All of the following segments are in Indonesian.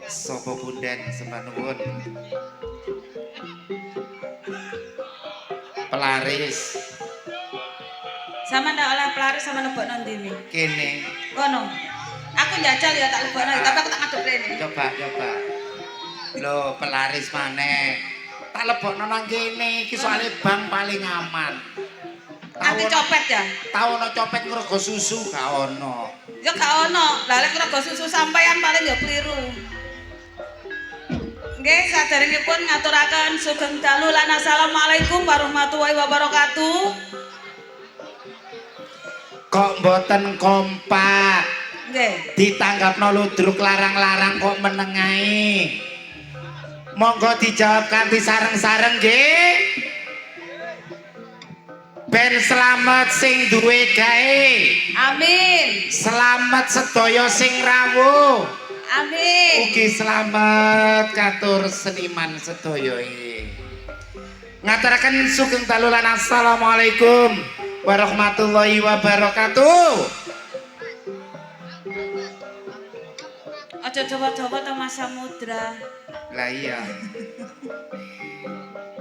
Sopo punden sembah nuwun. Pelaris. Sama ndak oleh pelaris sama lebokno ndi? Kene. Kono. Aku njajal ya tak lebokno, tapi aku tak ngadep rene. Coba. Lho, pelaris maneh. Tak lebokno nang kene, iki soalé bank paling aman. Anti copet ya? Tau ono copet ngrego susu gak ono. Ya gak ono. Lah lek ngrego susu sampean paling ya kliru. Nggih, saderengipun ngaturaken sugeng dalu lan assalamualaikum warahmatullahi wabarakatuh. Kok mboten kompak? Nggih. Ditanggapno ludruk larang-larang kok menengae. Monggo dijawab kanthi sareng-sareng nggih. Ben selamat sing duwe gawe. Amin. Selamat sedaya sing rawuh. Amin. Ugi selamat katur seniman sedaya. Ngaturaken sugeng dalu lan assalamualaikum warahmatullahi wabarakatuh. Aja coba-coba to Mas Samudra. Lah iya.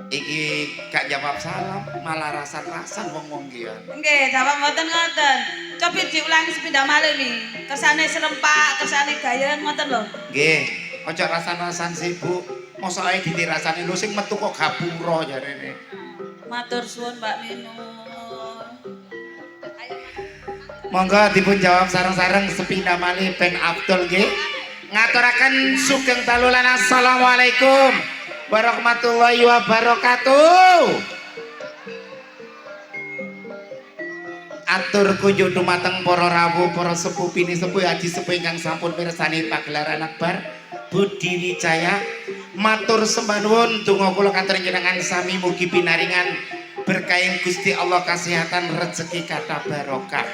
Iki gak jawab salam, malah rasan-rasan wong-wong ki. Nggih, jawab mboten ngoten. Coba diulangi sepindah malih nih. Kersane serempak, kersane gayen ngoten lho. Nggih, aja rasan-rasan sih, Bu. Mosok ae ditirasani lho sing metu kok gapura jarene. Matur suwun Mbak Minun. Monggo dipun jawab sareng-sareng sepindah malih Ben Abdul nggih. Ngaturaken sugeng dalu lan assalamualaikum warahmatullahi wabarakatuh. Atur kunjuk dumateng para rawuh, para sepuh pini sepuh haji sepuh ingkang sampun mirsani pagelaran akbar Budi Wijaya. Matur sembah nuwun donga kula katur njenengan sami mugi pinaringan berkaing Gusti Allah kesehatan rezeki kata barokah.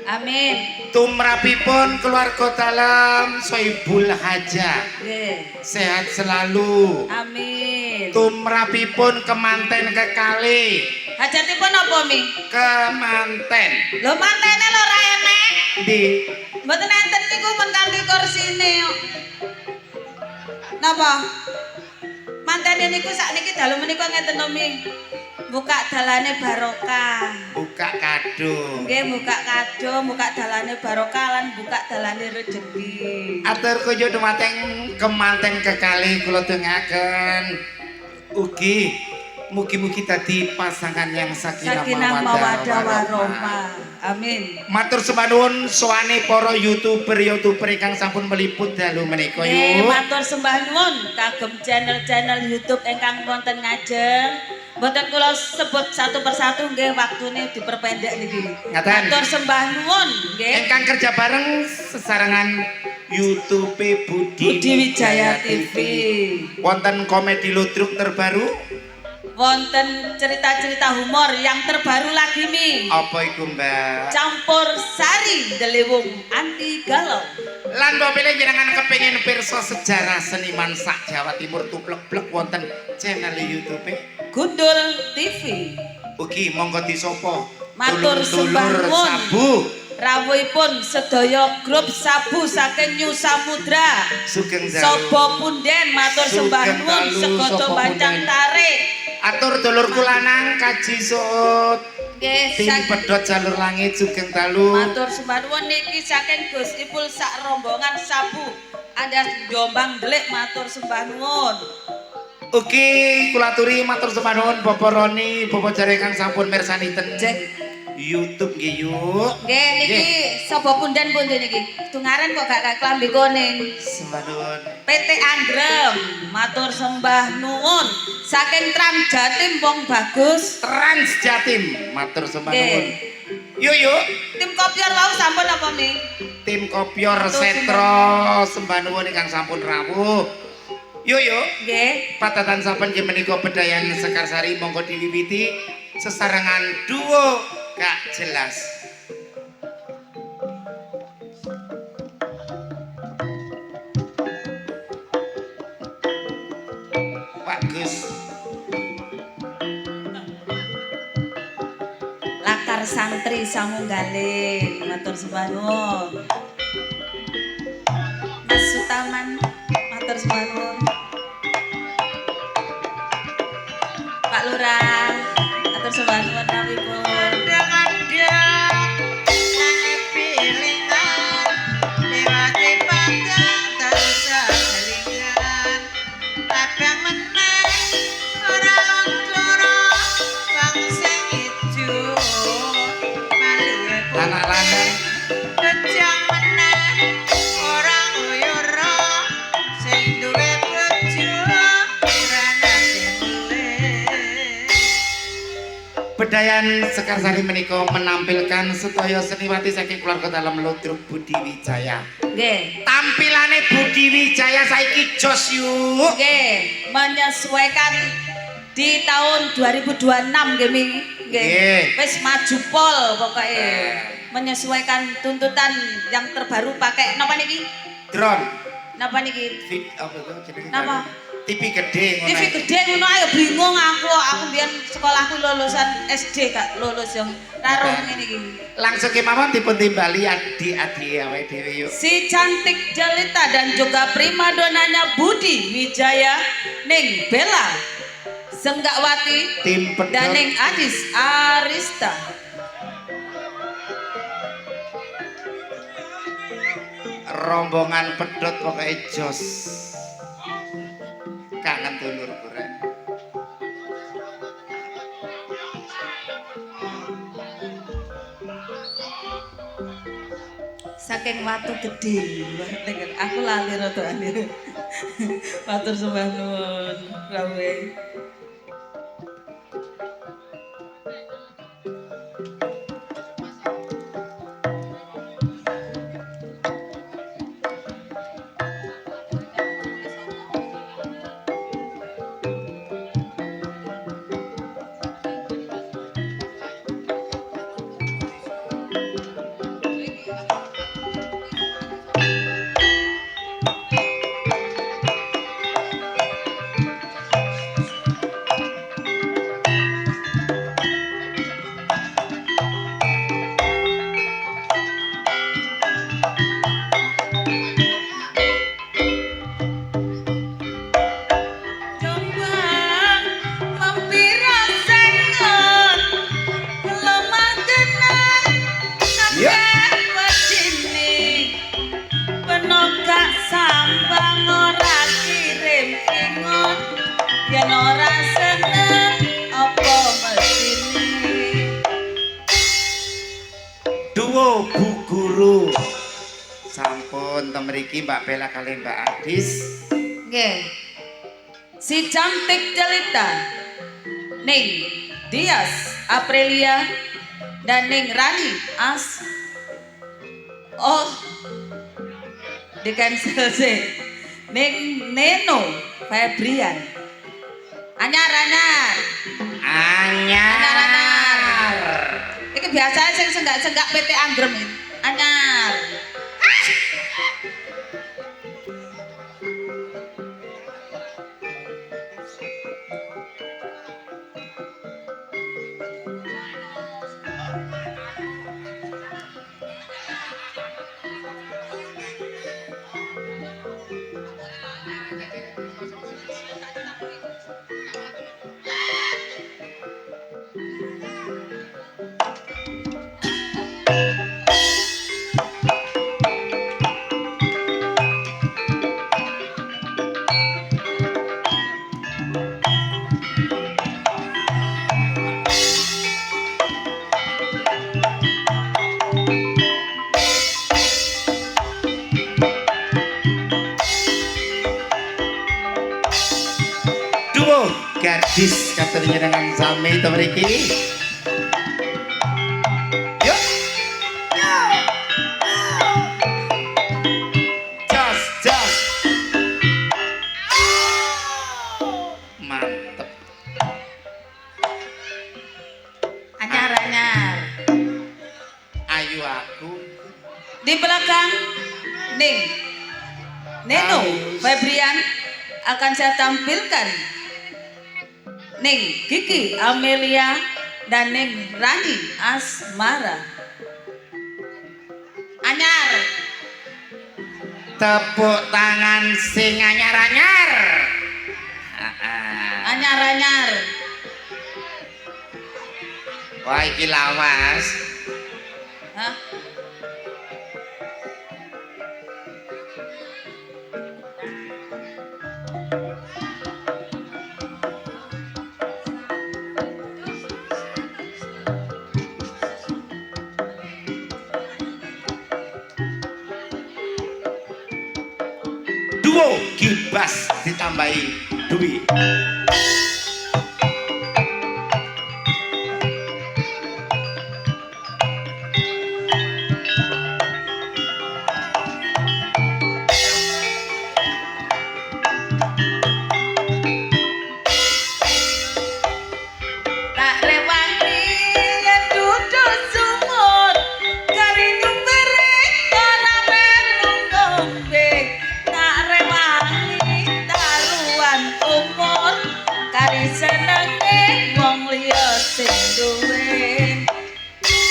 Amin. Tumrapipun keluarga dalam Soibul Haja. Nggih. Sehat selalu. Amin. Tumrapipun kemanten kekali. Hajatipun apa Mi? Kemanten. Lho mantene lho ora enek. Di Mboten enten niku men kanthi kursine kok. Napa? Mantene niku sakniki dalu menika ngeten to Mi. Buka dalane barokah. buka kado. Nggih, buka kado, buka dalane barokah lan buka dalane rejeki. Atur kunjuk dumateng kemanten kekali kula dongaken. Ugi mugi-mugi dadi pasangan yang sakinah mawaddah warahmah. Amin. Matur sembah nuwun sowane para YouTuber ingkang sampun meliput dalu menika yuk. Matur sembah nuwun kagem channel-channel YouTube ingkang wonten ngajeng. Mboten kula sebut satu persatu nggih waktune diperpendek niki. Ngaten. Matur sembah nuwun nggih. Ingkang kerja bareng sesarengan YouTube Budi Wijaya TV. Wonten komedi ludruk terbaru. Wonten cerita-cerita humor yang terbaru lagi Mi. Apa iku, Mbak? Campur sari delewung anti galau. Lan bapile jenengan kepengin pirsa sejarah seniman sak Jawa Timur tuplek-plek wonten channel YouTube Gundul TV. ugi monggo disopo Matur sembah nuwun. sabu Rawuhipun sedaya grup sabu saking New Samudra. sugeng dalu Sobo punden matur sembah Sugeng nuwun dalu, sekoto sopo bancang punden. tarik. atur dulurku lanang kaji sut Nggih, tim pedhot jalur langit sugeng dalu matur sembah nuwun niki saking Gus Ipul sak rombongan sabu. Anda Jombang Delik matur sembah nuwun. ugi kula aturi matur sembah nuwun Bapak Roni Bapak Jare kang sampun mirsani ten Jeng YouTube nggih yuk. Nggih niki sapa punden-punden niki? Tungaren kok gak klambi kuning. Sembah nuwun. PT Anggrem matur sembah nuwun saking Trans Jatim wong bagus. Trans Jatim matur sembah Nggih. nuwun. Yuk. Tim kopior wau sampun apa Mi? Tim Kopior Matur Setro sembah nuwun ingkang sampun rawuh. Yuk. Nggih. Patatan saben nggih menika Bedayan Sekarsari monggo diwiwiti sesarengan duo Kak Jelas. Pak Gus. Lakar santri samunggaling matur sembah nuwun. Mas Sutaman matur sembah nuwun. Pak Lurah matur sembah nuwun rawuhipun. Anak lanang Bedayan Sekarsari menika menampilkan sedaya seniwati saking keluarga dalam Ludruk Budi Wijaya. Nggih. Tampilane Budi Wijaya saiki jos yuk. Nggih, menyesuaikan di tahun 2026 nggih Mi. Nggih. Wis maju pol pokoknya. Menyesuaikan tuntutan yang terbaru pakai napa niki? Drone. Napa niki? Fit apa itu jenenge? Napa? TV gede ngono. TV gede ngono ayo bingung aku biyen sekolahku lulusan SD gak lulus yang karo ngene iki. Langsung kemawon dipun timbali adik-adik awake dhewe yuk. Si cantik jelita dan juga primadonanya Budi Wijaya ning Bella Senggawati Tim pedot. dan ning Adis Arista. Rombongan pedot pokoknya jos. Kangen dulur kurang. Saking watu gede, aku lali rada aneh. Matur sembah nuwun, rawuhe. Jombang mampira sengon lemah genang Ya. kabeh wajine penogak sambang ora kirim ingon yen ora seneng apa mestine. Duo Bu Guru. Sampun temeriki Mbak Bella kali Mbak Adis. Nggih. Si cantik jelita ning Dias Aprilia dan ning Rani As. Oh, di cancel sih. Ning Neno Febrian. Anyar. Anyar. Iki biasanya sing senggak-senggak PT Anggrem ini. Anyar. gadis katanya dengan sami to mriki. Yuk. Jos, jos. Mantep. Anyar-anyar. Ayu aku. Di belakang Ning Neno Febrian akan saya tampilkan Ning Kiki Amelia dan Ning Rani Asmara. Anyar. Tepuk tangan sing anyar-anyar. Anyar-anyar. Wah iki lawas. Hah? Duo Gibas ditambahi Dwi. Tak rewangi yen duduk sumur kari nyumbere ora melu ngombe. Tak rewangi taruhan umur kari senenge wong liya sing duwe.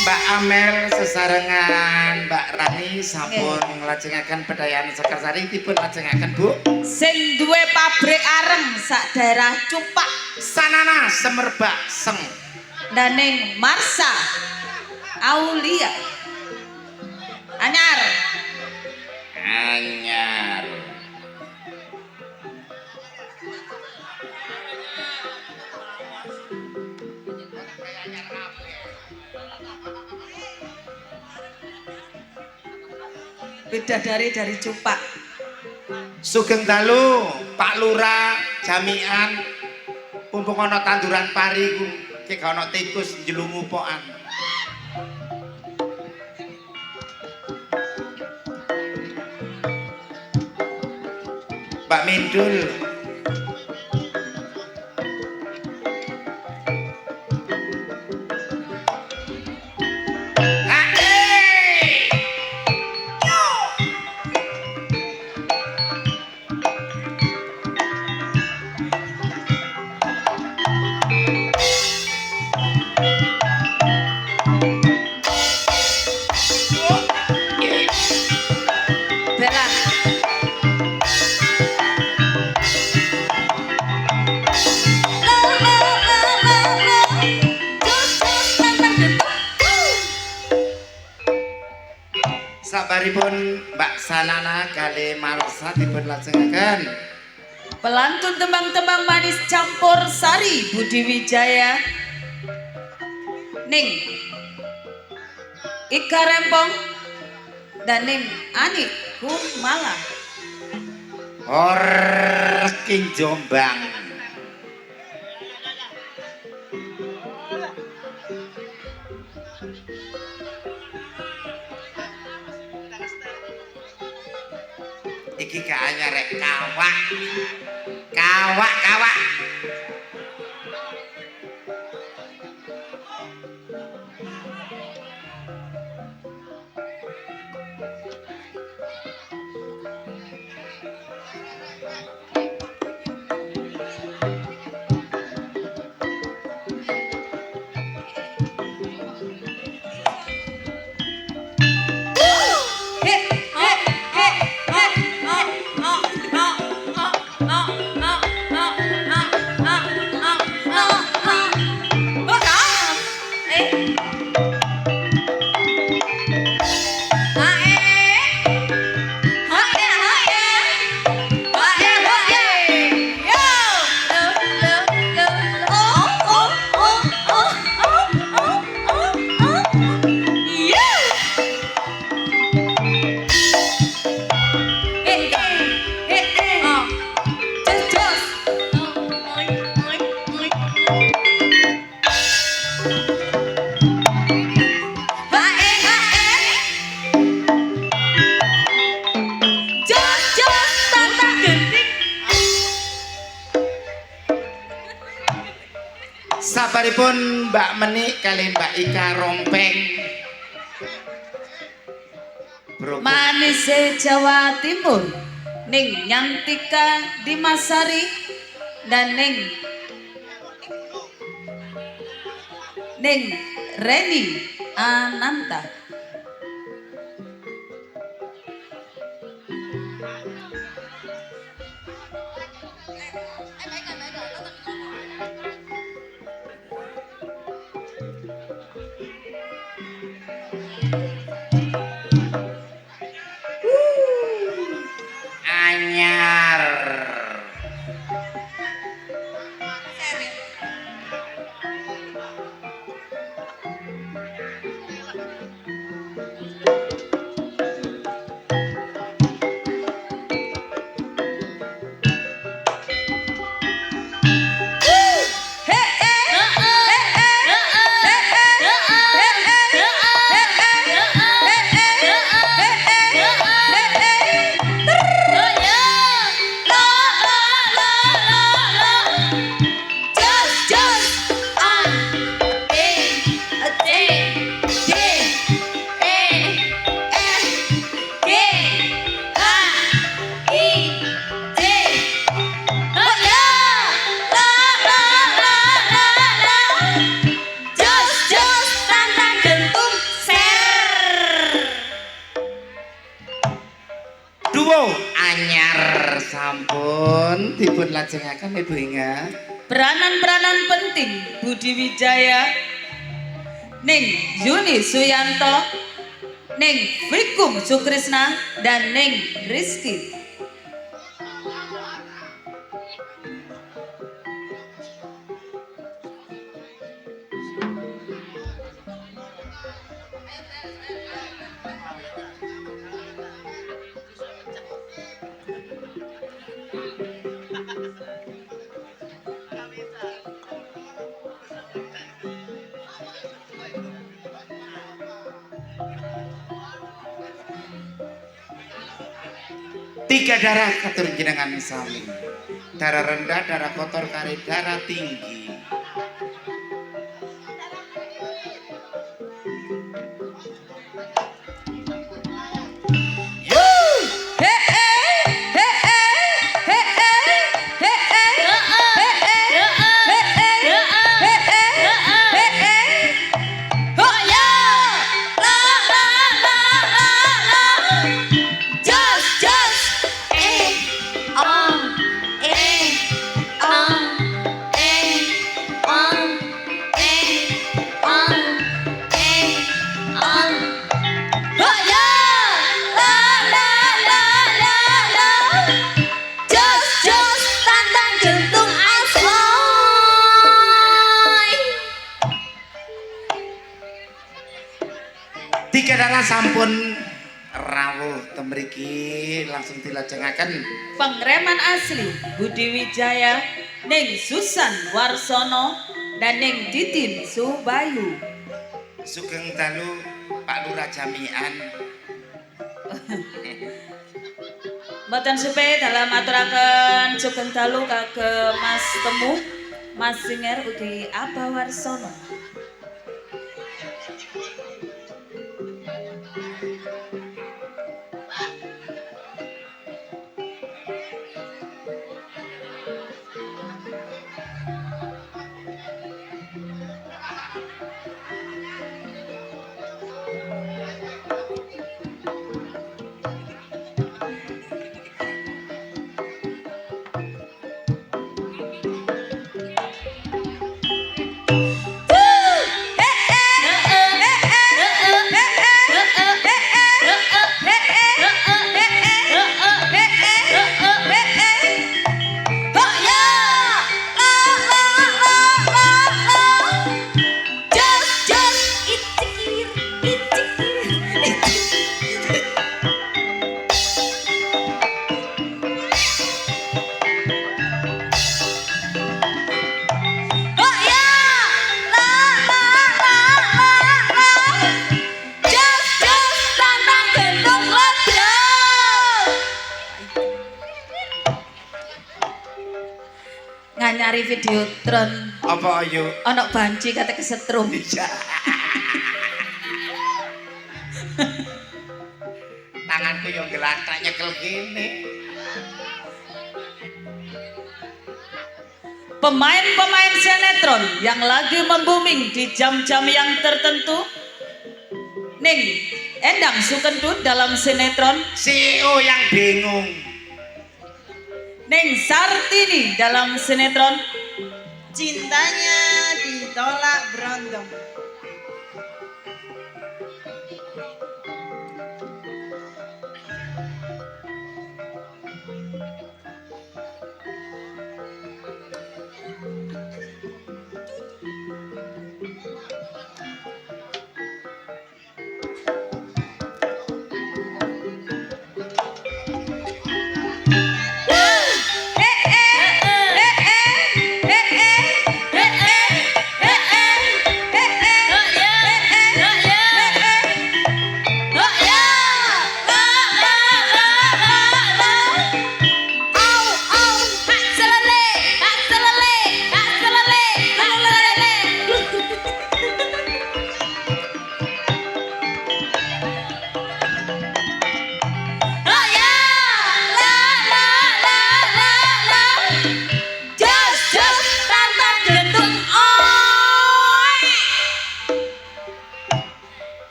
Mbak Amel sesarengan Mbak Rani sampun nglajengaken Bedayan Sekarsari dipun lajengaken Bu. Sing duwe pabrik areng sak daerah Cupak Sanana Semerbak Seng. Daning Marsa Aulia. Anyar. Anyar. Bidadari dari Cupak. Sugeng dalu Pak Lurah jamian mumpung ana tanduran pari ku ki gak ana tikus njlungupokan. Mbak Mindul. Bella. Sabaripun Mbak Sanana kali Marsa dipun lajengaken. Pelantun tembang-tembang manis campur sari Budi Wijaya. Ning Ika Rempong dan Ning Ani Kumala. Or King Jombang. Iki gak anyar rek kawak. Kawak, kawak. Sebaripun Mbak Menik kali Mbak Ika Rompeng. Bro. Manise Jawa Timur ning Nyantika Dimasari dan ning Reni Ananta. Anyar. Duo anyar sampun dipun lajengaken Ibu Inga. Peranan-peranan penting Budi Wijaya ning Yuni Suyanto ning Vikum Sukrisna dan ning Rizky. Tiga darah katur jenengan sami. Darah rendah, darah kotor, kari darah tinggi. Tiga darah sampun rawuh temriki langsung dilajengaken. Pengreman asli Budi Wijaya ning Susan Warsono dan ning Titin Subayu. Sugeng dalu Pak Lurah Jamian. Mboten supe dalam aturaken sugeng dalu kagem Mas Temu, Mas Singer ugi Aba Warsono. nganyari videotron. Apa ayo? Ono banci kate kesetrum. Iya. Tanganku yang gelatak nyekel gini. Pemain-pemain sinetron yang lagi membuming di jam-jam yang tertentu. Ning Endang Sukendut dalam sinetron, CEO yang bingung. Ning Sartini dalam sinetron, Cintanya ditolak berondong.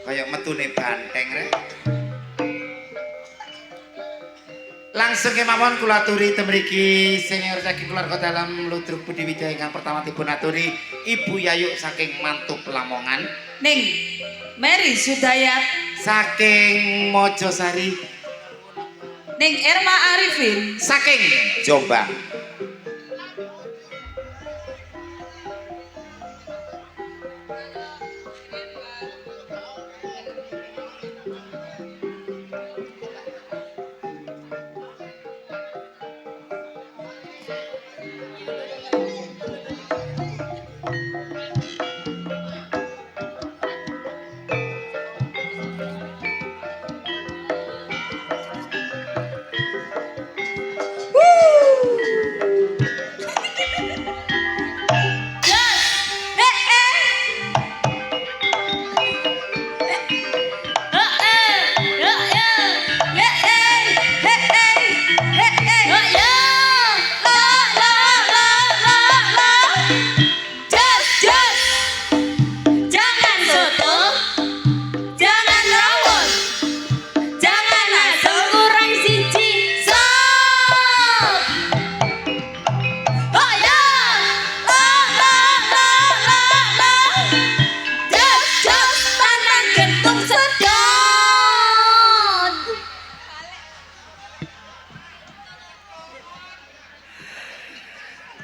Kayak metune banteng rek. Langsung kemawon kula aturi temriki senior saking keluarga dalam Ludruk Budi Wijaya ingkang pertama dipun aturi Ibu Yayu saking Mantup Lamongan, Ning Mary Sudayat, saking Mojosari, Ning Erma Arifin, saking Jombang.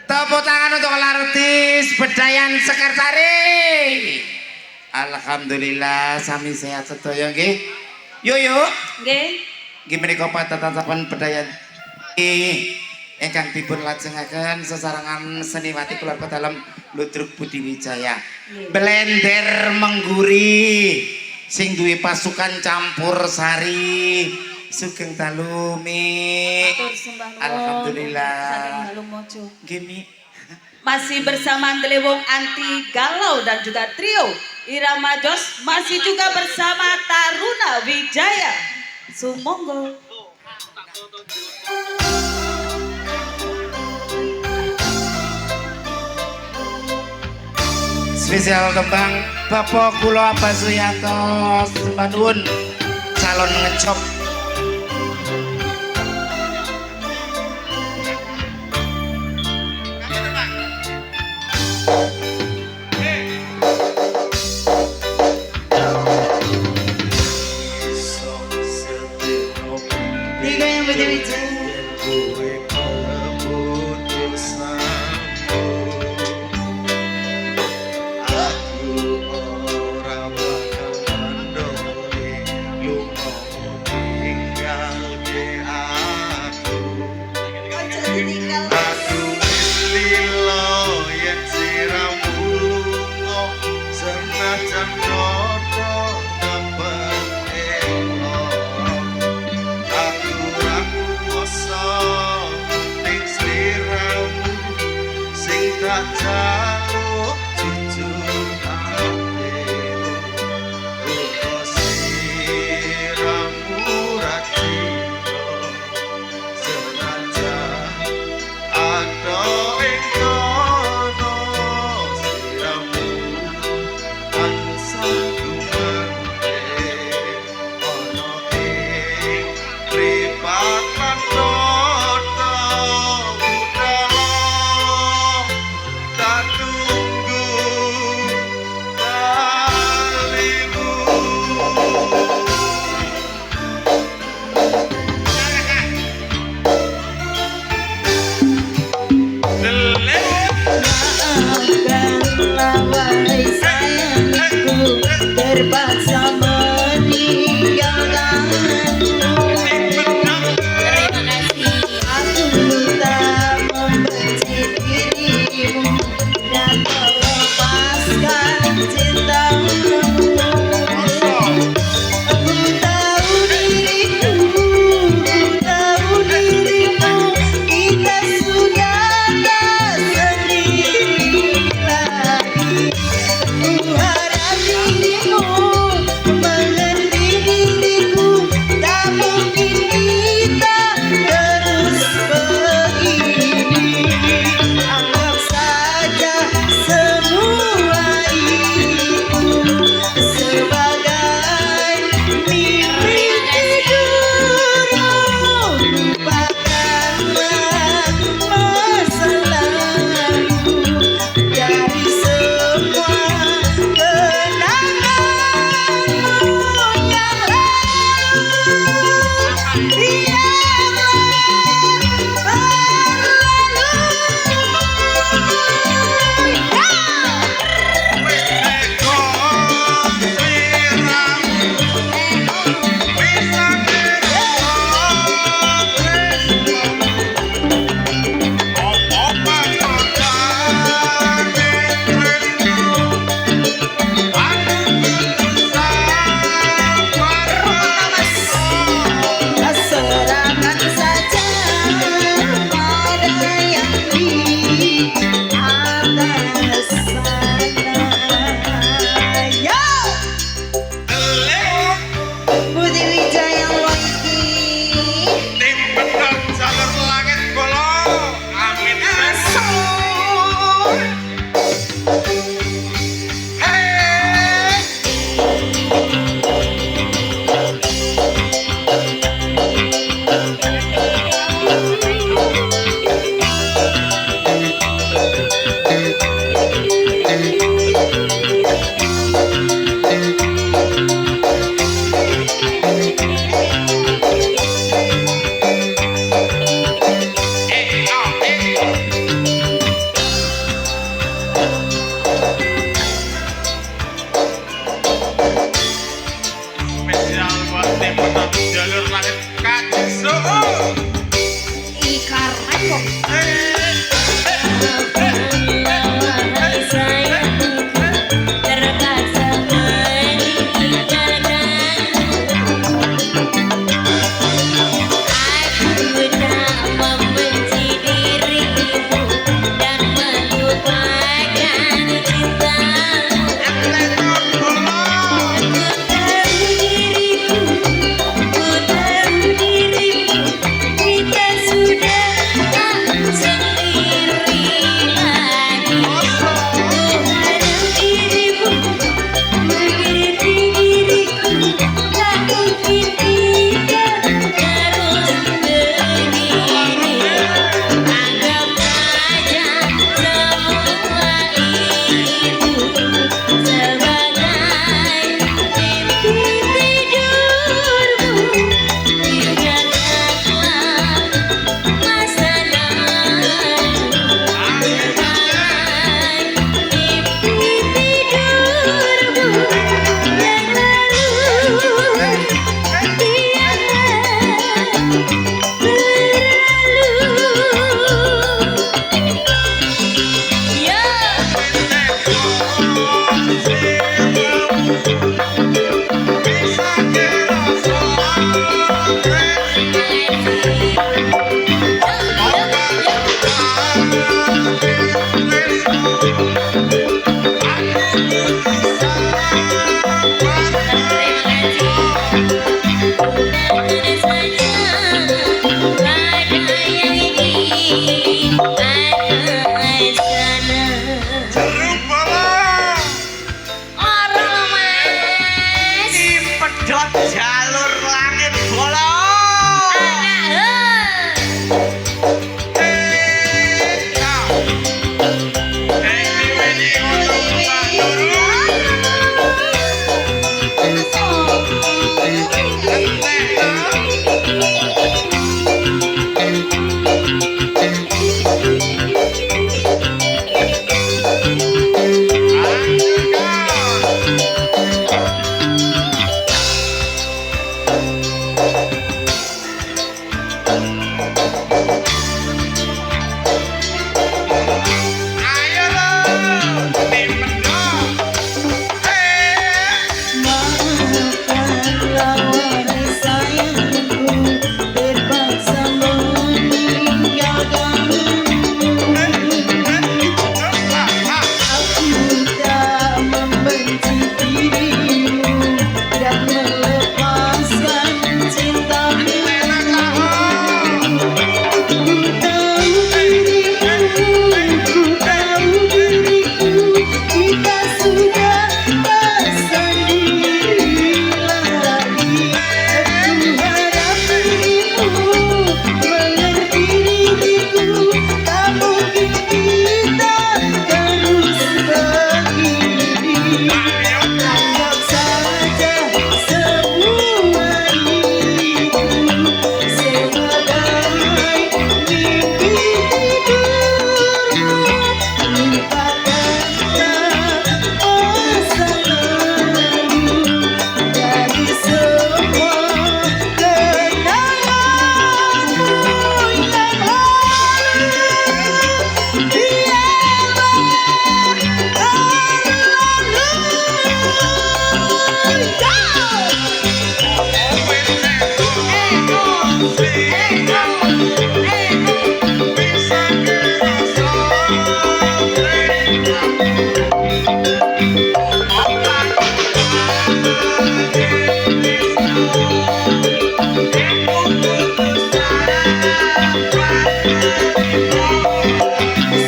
Tepuk tangan untuk artis Bedayan Sekarsari. Alhamdulillah sami sehat sedaya nggih. Yuk. nggih. Nggih menika patatapan Bedayan ingkang dipun lajengaken sesarengan seniwati keluarga dalam Ludruk Budi Wijaya. Blender mengguri sing duwe pasukan campur sari. Sugeng dalu Mi. Matur sembah nuwun. Alhamdulillah. Saking Dalu Mojo. Nggih Mi. Masih bersama Delewong Anti Galau dan juga trio Irama Jos, masih juga bersama Taruna Wijaya. Sumonggo. Spesial tembang Bapak Kula Basuyanto sembah nuwun calon ngecop. Tiga yang beda-beda. Aku ragu terpaksa meninggalkanmu. Terima kasih. Aku tak membenci dirimu dan melepaskan cintamu. Aku tahu diriku, ku tahu dirimu, kita sudah tak sendiri lagi. Ku harap dirimu mengerti diriku, tak mungkin kita terus begini. Anggap saja semua itu sebagai mimpi tidurmu. Lupakanlah masa lalu dari semua kenanganmu yang lalu. Serahkan saja pada yang di atas sana. Yo, Budi Wijaya Waiki. Tim pedang jalur langit bolong. Amin. Spesial buat tim pedang jalur langit kaki suhu. Ikar rekor. Wahai sayangku, terpaksa meninggalkanmu. Aku tak membenci dirimu dan melupakan cintamu. Ku tahu diriku, kita sudah tak sendiri lagi. Ku harap dirimu mengerti diriku, tak mungkin kita terus begini. Anggap saja semua itu sebagai mimpi tidurmu. Ingatlah masa lalu sebagai mimpi tidurmu yang lalu Pedot jalur langit bolong. Ayo lo, timen dong. Maafkanlah wahai sayangku, terpaksa meninggalkanmu. Aku tak membenci dirimu dan melepaskan cintamu. Ku tahu diriku, kita sudah tak sendiri lagi. Aku harap dirimu mengerti diriku, tak mungkin kita terus begini. Anggap saja semua itu sebagai mimpi tidurmu. Lupakanlah masa lalu dari semua kenanganmu yang lalu.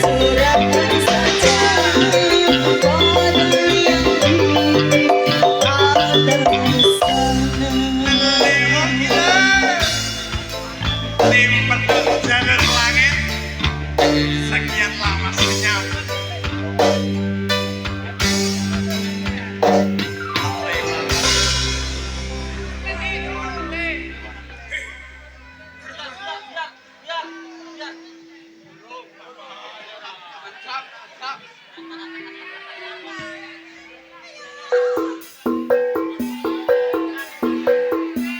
Serahkan saja pada yang di atas sana. Timen dong jalur langit. Sekian lama senyap.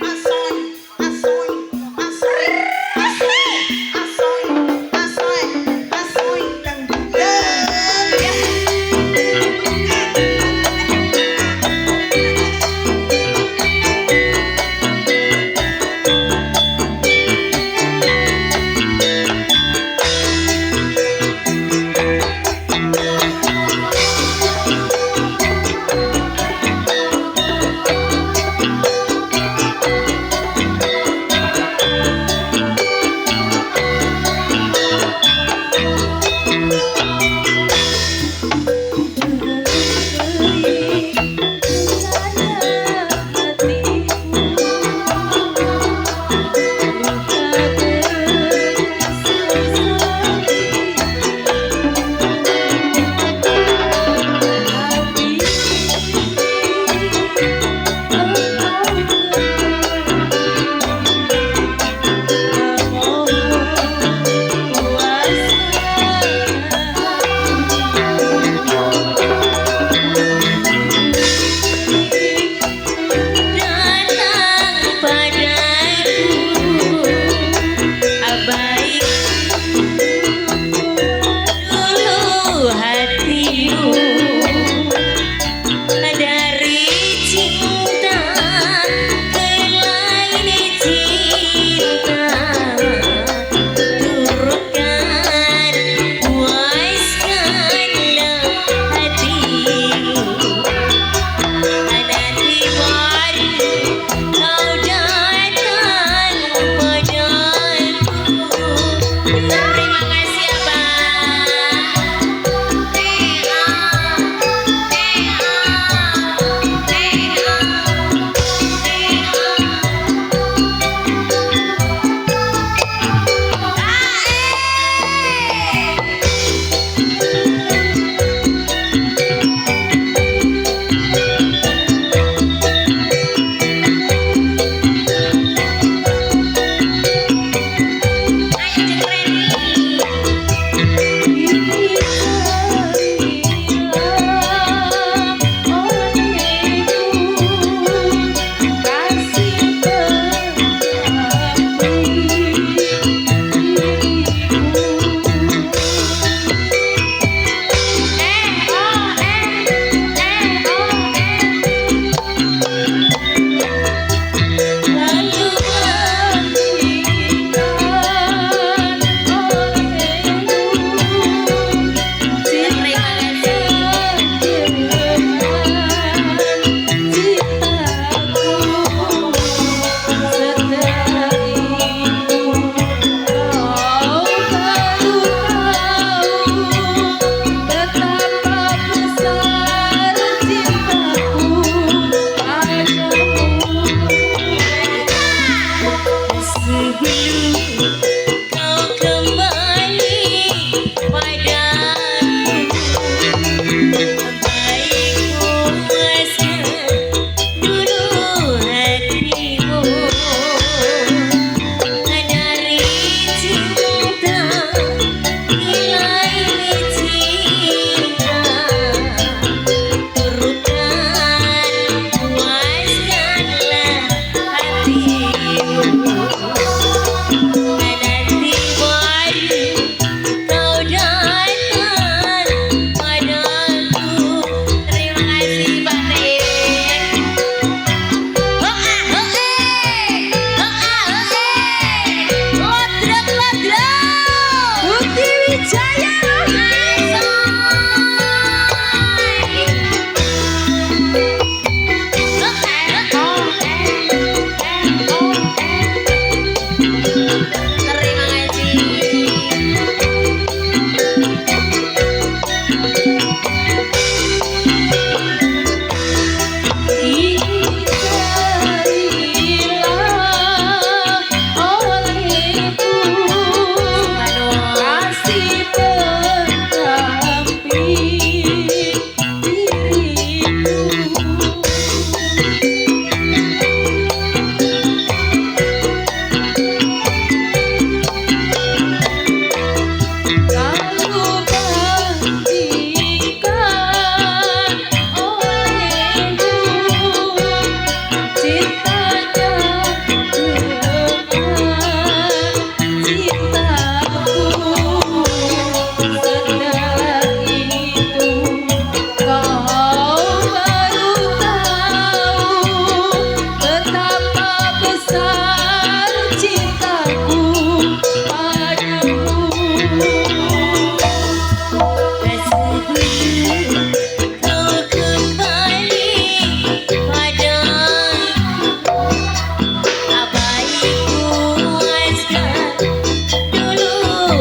Asoy, asoy, asoy, asoy, asoy, kau kembali padaku. Baik puaskan dulu hatimu dari cinta nilai cinta. Turutkan puaskanlah hatimu. Nanti baru kau datang padaku. Terima kasih Pak Nek. Lodrok lodrok. Bukti Wijaya. Terima kasih. Dicarilah olehku kasih pendamping diriku. Kalau bandingkan olehmu cintanya dengan cintaku, setelah itu kau baru tahu betapa besar cintaku padamu. Kau kembali padaku. Baik puaskan dulu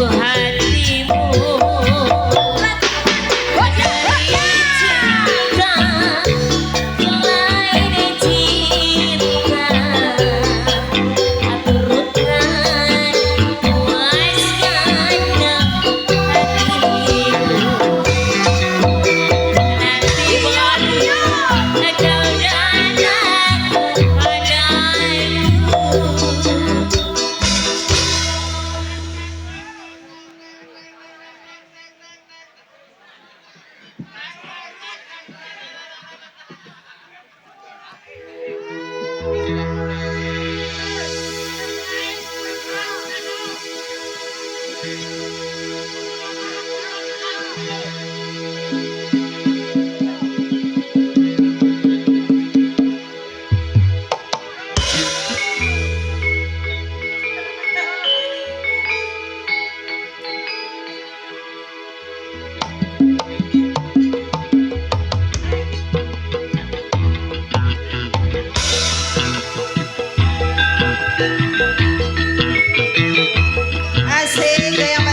hatimu dari cinta selain cinta. Turutkan puaskanlah hatimu. Nanti baru kau datang padaku. Asik, yang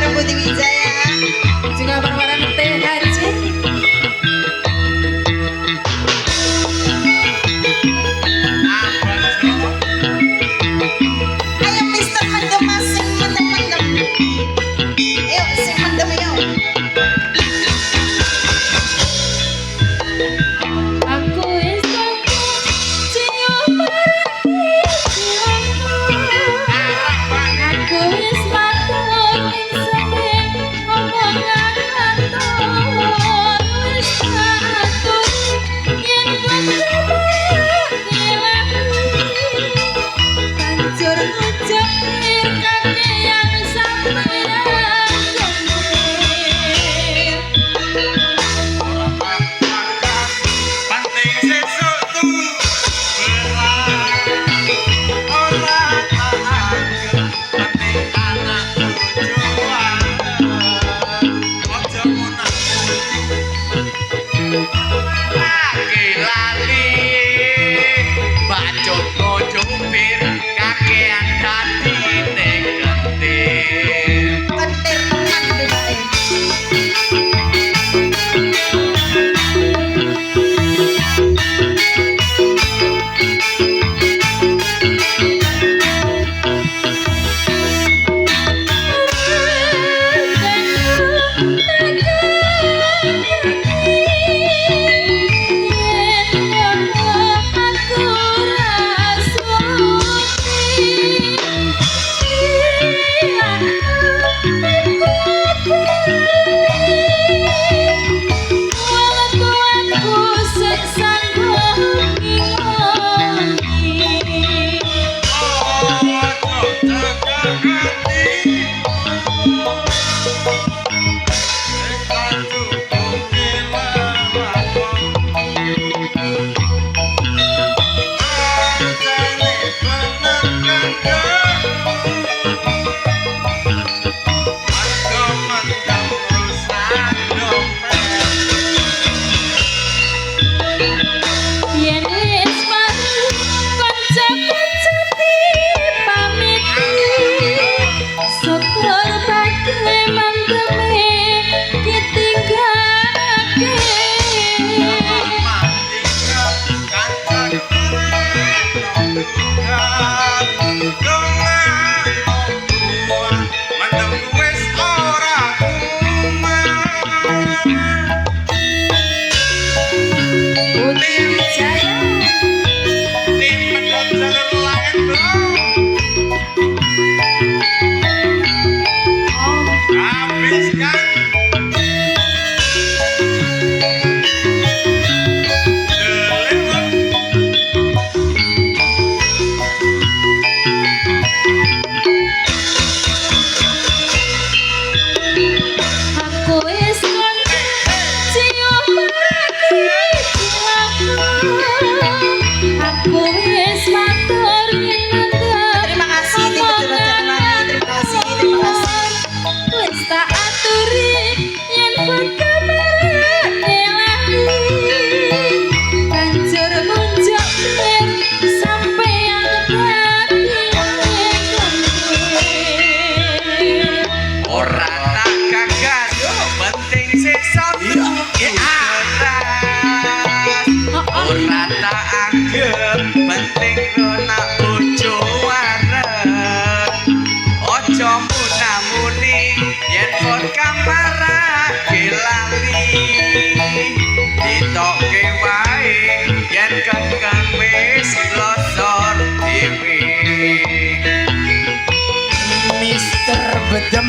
bedem.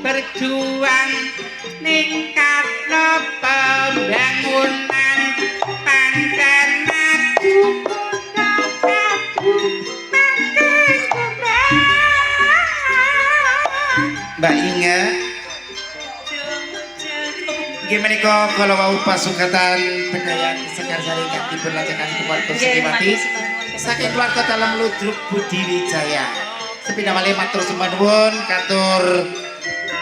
berjuang ningkatno pembangunan pancen maju Mbak Inga gimana kok kalau mau pasukatan Bedayan Sekarsari kaki berlajakan keluarga Sekimati saking keluarga dalam ludruk Budi Wijaya sepeda wali matur sembahun katur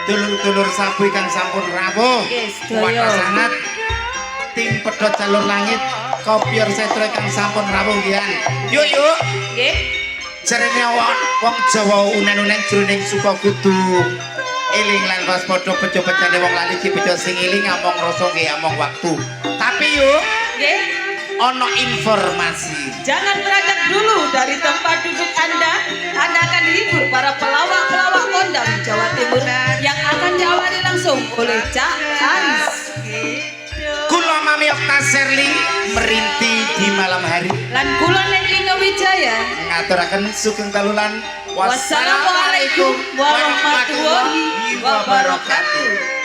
dulur-dulur sabu kang sampun rawuh kuwata sangat tim pedhot jalur langit kopior setro kang sampun rawuh gian yuk Nggih. jarene wong Jawa unen-unen jroning suka kudu eling lan waspada bejo-bejane wong lali iki bejo sing eling among rasa nggih among waktu tapi yuk Nggih. ono informasi Jangan beranjak dulu dari tempat duduk Anda. Anda akan dihibur para pelawak-pelawak kondang Jawa Timur yang akan diawali langsung oleh Cak Aris. kula Mami Okta Serli merinti di malam hari Lan kula Nek Inge Wijaya ngaturaken sugeng dalulan. Wassalamualaikum warahmatullahi wabarakatuh.